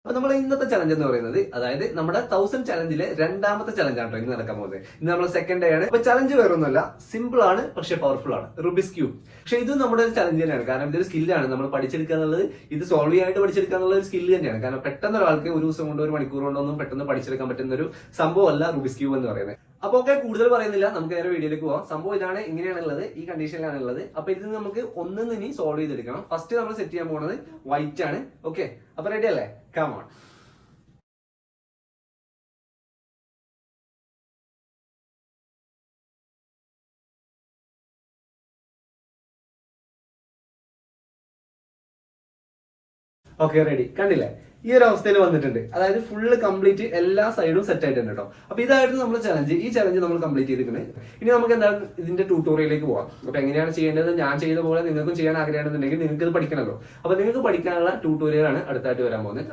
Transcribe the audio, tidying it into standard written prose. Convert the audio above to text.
അപ്പൊ നമ്മൾ ഇന്നത്തെ ചലഞ്ച് എന്ന് പറയുന്നത് അതായത് നമ്മുടെ 1000 ചലഞ്ചിലെ രണ്ടാമത്തെ ചലഞ്ച് ആണ് ഇന്ന് നടക്കാൻ പോകുന്നത്. ഇന്ന് നമ്മൾ സെക്കൻഡ് ഡേ ആണ്. അപ്പൊ ചലഞ്ച് വേറൊന്നുമല്ല, സിമ്പിൾ ആണ് പക്ഷെ പവർഫുൾ ആണ്. Rubik's cube. പക്ഷെ ഇത് നമ്മുടെ ഒരു ചലഞ്ച് തന്നെയാണ്, കാരണം ഇതൊരു സ്കില്ലാണ്. നമ്മൾ പഠിച്ചെടുക്കുക എന്നുള്ളത്, ഇത് സോൾവ് ചെയ്യാനായിട്ട് പഠിച്ചെടുക്കുക എന്നുള്ള ഒരു സ്കില്ല് തന്നെയാണ്. കാരണം പെട്ടെന്ന് ഒരാൾക്ക് ഒരു ദിവസം കൊണ്ടോ ഒരു മണിക്കൂർ കൊണ്ടോ ഒന്നും പെട്ടെന്ന് പഠിച്ചെടുക്കാൻ പറ്റുന്ന ഒരു സംഭവമല്ല റുബിക്സ് ക്യൂബ് എന്ന് പറയുന്നത്. അപ്പൊ ഒക്കെ കൂടുതൽ പറയുന്നില്ല, നമുക്ക് നേരെ വീഡിയോയിലേക്ക് പോവാം. സംഭവം ഇതാണ്, ഇങ്ങനെയാണുള്ളത്, ഈ കണ്ടീഷനിലാണുള്ളത്. അപ്പൊ ഇത് നമുക്ക് ഒന്നും ഇനി സോൾവ് ചെയ്തെടുക്കണം. ഫസ്റ്റ് നമ്മൾ സെറ്റ് ചെയ്യാൻ പോകുന്നത് വൈറ്റ് ആണ്. ഓക്കെ, അപ്പൊ റെഡി അല്ലേ? Come on. Okay, ready. കണ്ടില്ലേ, ഈ ഒരു അവസ്ഥയിൽ വന്നിട്ടുണ്ട്. അതായത് ഫുള്ള് കംപ്ലീറ്റ് എല്ലാ സൈഡും സെറ്റ് ആയിട്ടുണ്ട് കേട്ടോ. അപ്പൊ ഇതായിരുന്നു നമ്മുടെ ചലഞ്ച്. ഈ ചലഞ്ച് നമ്മൾ കംപ്ലീറ്റ് ചെയ്തിട്ടുണ്ട്. ഇനി നമുക്ക് എന്താണ് ഇതിന്റെ ട്യൂട്ടോറിയലിലേക്ക് പോവാം. അപ്പൊ എങ്ങനെയാണ് ചെയ്യേണ്ടത്, ഞാൻ ചെയ്ത പോലെ നിങ്ങൾക്കും ചെയ്യാൻ ആഗ്രഹമാണെന്നുണ്ടെങ്കിൽ നിങ്ങൾക്ക് ഇത് പഠിക്കണമല്ലോ. അപ്പൊ നിങ്ങൾക്ക് പഠിക്കാനുള്ള ട്യൂട്ടോറിയലാണ് അടുത്തായിട്ട് വരാൻ പോകുന്നത്.